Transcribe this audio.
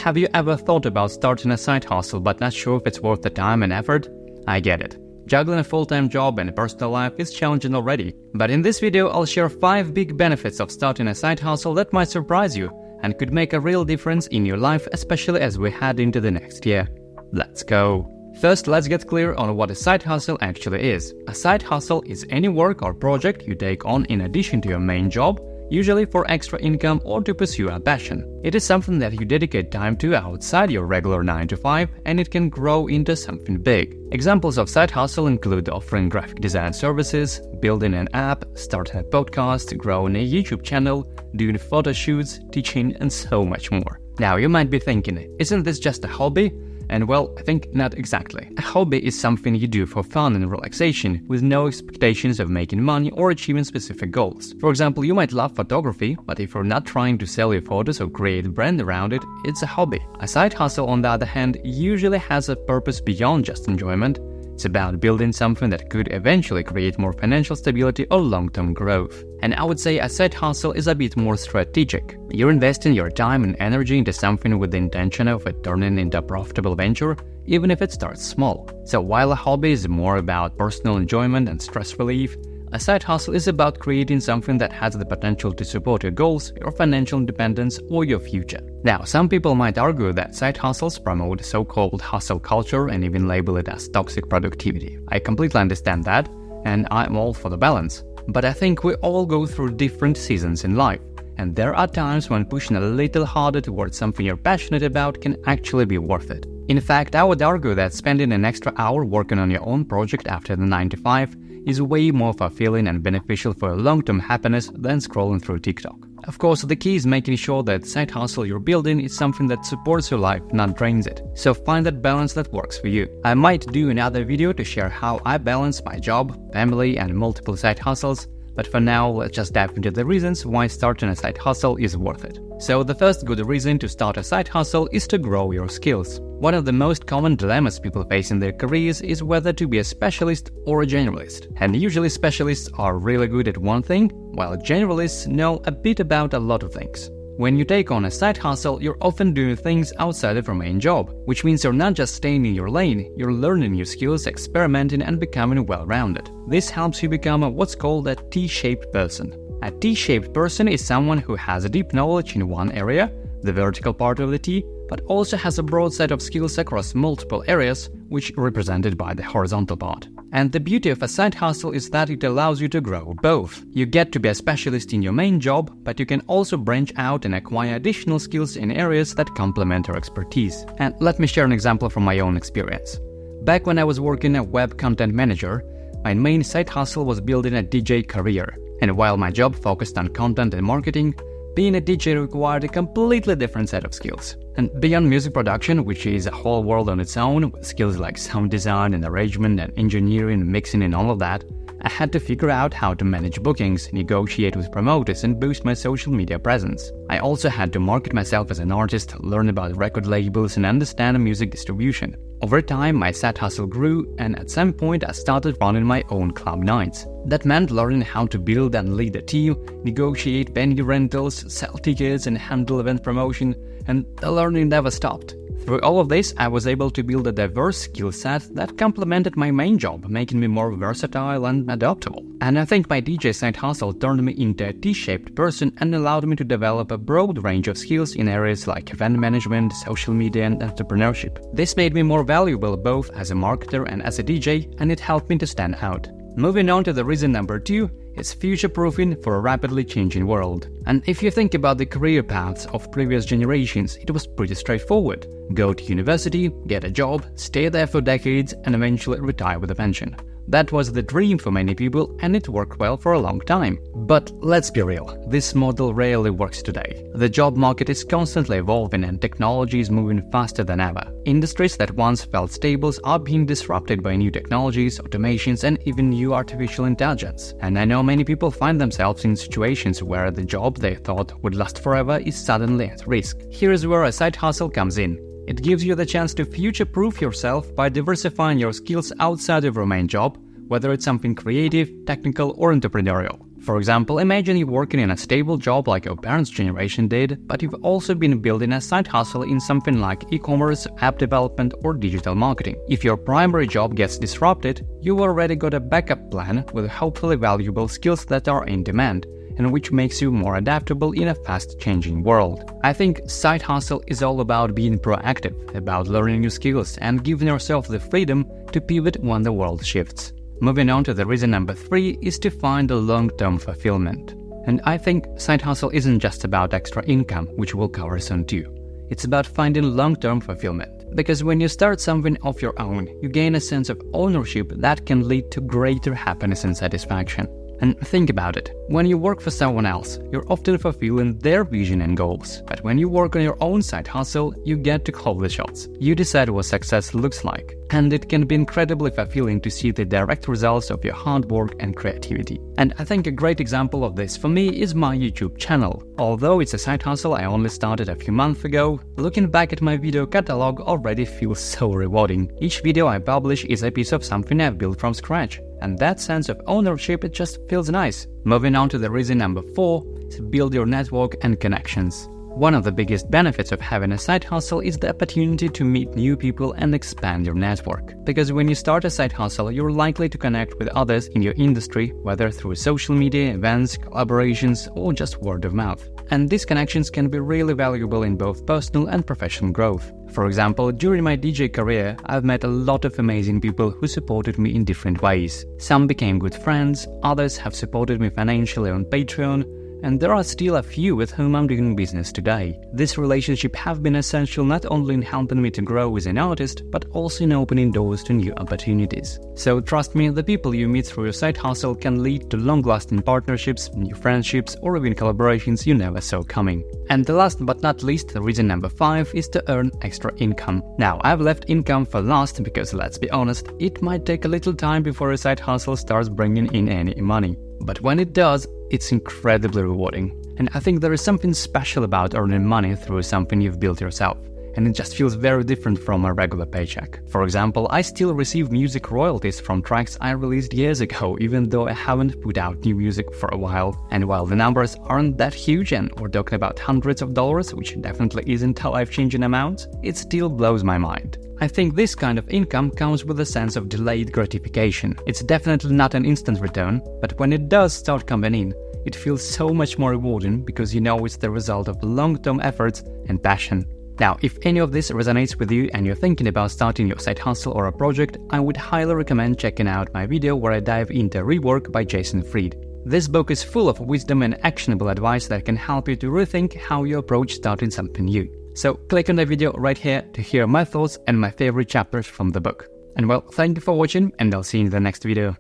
Have you ever thought about starting a side hustle but not sure if it's worth the time and effort? I get it. Juggling a full-time job and a personal life is challenging already. But in this video, I'll share 5 big benefits of starting a side hustle that might surprise you and could make a real difference in your life, especially as we head into the next year. Let's go. First, let's get clear on what a side hustle actually is. A side hustle is any work or project you take on in addition to your main job, usually for extra income or to pursue a passion. It is something that you dedicate time to outside your regular 9 to 5, and it can grow into something big. Examples of side hustle include offering graphic design services, building an app, starting a podcast, growing a YouTube channel, doing photo shoots, teaching, and so much more. Now you might be thinking, isn't this just a hobby? And well, I think not exactly. A hobby is something you do for fun and relaxation, with no expectations of making money or achieving specific goals. For example, you might love photography, but if you're not trying to sell your photos or create a brand around it, it's a hobby. A side hustle, on the other hand, usually has a purpose beyond just enjoyment. It's about building something that could eventually create more financial stability or long-term growth. And I would say a side hustle is a bit more strategic. You're investing your time and energy into something with the intention of it turning into a profitable venture, even if it starts small. So while a hobby is more about personal enjoyment and stress relief, a side hustle is about creating something that has the potential to support your goals, your financial independence, or your future. Now, some people might argue that side hustles promote so-called hustle culture and even label it as toxic productivity. I completely understand that, and I'm all for the balance. But I think we all go through different seasons in life, and there are times when pushing a little harder towards something you're passionate about can actually be worth it. In fact, I would argue that spending an extra hour working on your own project after the 9 to 5 is way more fulfilling and beneficial for your long-term happiness than scrolling through TikTok. Of course, the key is making sure that the side hustle you're building is something that supports your life, not drains it. So find that balance that works for you. I might do another video to share how I balance my job, family, and multiple side hustles, but for now, let's just dive into the reasons why starting a side hustle is worth it. So the first good reason to start a side hustle is to grow your skills. One of the most common dilemmas people face in their careers is whether to be a specialist or a generalist. And usually specialists are really good at one thing, while generalists know a bit about a lot of things. When you take on a side hustle, you're often doing things outside of your main job, which means you're not just staying in your lane, you're learning new skills, experimenting, and becoming well-rounded. This helps you become what's called a T-shaped person. A T-shaped person is someone who has a deep knowledge in one area, the vertical part of the T, but also has a broad set of skills across multiple areas, which are represented by the horizontal part. And the beauty of a side hustle is that it allows you to grow both. You get to be a specialist in your main job, but you can also branch out and acquire additional skills in areas that complement your expertise. And let me share an example from my own experience. Back when I was working as web content manager, my main side hustle was building a DJ career. And while my job focused on content and marketing, being a DJ required a completely different set of skills. And beyond music production, which is a whole world on its own, with skills like sound design and arrangement and engineering, mixing and all of that, I had to figure out how to manage bookings, negotiate with promoters, and boost my social media presence. I also had to market myself as an artist, learn about record labels, and understand music distribution. Over time, my side hustle grew, and at some point I started running my own club nights. That meant learning how to build and lead a team, negotiate venue rentals, sell tickets, and handle event promotion, and the learning never stopped. Through all of this, I was able to build a diverse skill set that complemented my main job, making me more versatile and adaptable. And I think my DJ side hustle turned me into a T-shaped person and allowed me to develop a broad range of skills in areas like event management, social media, and entrepreneurship. This made me more valuable both as a marketer and as a DJ, and it helped me to stand out. Moving on to the reason number 2, is future-proofing for a rapidly changing world. And if you think about the career paths of previous generations, it was pretty straightforward. Go to university, get a job, stay there for decades, and eventually retire with a pension. That was the dream for many people, and it worked well for a long time. But let's be real, this model rarely works today. The job market is constantly evolving and technology is moving faster than ever. Industries that once felt stable are being disrupted by new technologies, automations, and even new artificial intelligence. And I know many people find themselves in situations where the job they thought would last forever is suddenly at risk. Here's where a side hustle comes in. It gives you the chance to future-proof yourself by diversifying your skills outside of your main job, whether it's something creative, technical, or entrepreneurial. For example, imagine you working in a stable job like your parents' generation did, but you've also been building a side hustle in something like e-commerce, app development, or digital marketing. If your primary job gets disrupted, you've already got a backup plan with hopefully valuable skills that are in demand, and which makes you more adaptable in a fast-changing world. I think side hustle is all about being proactive, about learning new skills and giving yourself the freedom to pivot when the world shifts. Moving on to the reason number 3 is to find a long-term fulfillment. And I think side hustle isn't just about extra income, which we'll cover soon too. It's about finding long-term fulfillment. Because when you start something of your own, you gain a sense of ownership that can lead to greater happiness and satisfaction. And think about it, when you work for someone else, you're often fulfilling their vision and goals. But when you work on your own side hustle, you get to call the shots. You decide what success looks like. And it can be incredibly fulfilling to see the direct results of your hard work and creativity. And I think a great example of this for me is my YouTube channel. Although it's a side hustle I only started a few months ago, looking back at my video catalog already feels so rewarding. Each video I publish is a piece of something I've built from scratch. And that sense of ownership, it just feels nice. Moving on to the reason number 4, to build your network and connections. One of the biggest benefits of having a side hustle is the opportunity to meet new people and expand your network. Because when you start a side hustle, you're likely to connect with others in your industry, whether through social media, events, collaborations, or just word of mouth. And these connections can be really valuable in both personal and professional growth. For example, during my DJ career, I've met a lot of amazing people who supported me in different ways. Some became good friends, others have supported me financially on Patreon, and there are still a few with whom I'm doing business today. This relationship have been essential not only in helping me to grow as an artist, but also in opening doors to new opportunities. So trust me, the people you meet through your side hustle can lead to long-lasting partnerships, new friendships, or even collaborations you never saw coming. And the last but not least, the reason number 5 is to earn extra income. Now, I've left income for last because, let's be honest, it might take a little time before a side hustle starts bringing in any money. But when it does, it's incredibly rewarding. And I think there is something special about earning money through something you've built yourself. And it just feels very different from a regular paycheck. For example, I still receive music royalties from tracks I released years ago, even though I haven't put out new music for a while. And while the numbers aren't that huge and we're talking about hundreds of dollars, which definitely isn't a life-changing amount, it still blows my mind. I think this kind of income comes with a sense of delayed gratification. It's definitely not an instant return, but when it does start coming in, it feels so much more rewarding because you know it's the result of long-term efforts and passion. Now, if any of this resonates with you and you're thinking about starting your side hustle or a project, I would highly recommend checking out my video where I dive into Rework by Jason Fried. This book is full of wisdom and actionable advice that can help you to rethink how you approach starting something new. So click on the video right here to hear my thoughts and my favorite chapters from the book. And well, thank you for watching, and I'll see you in the next video.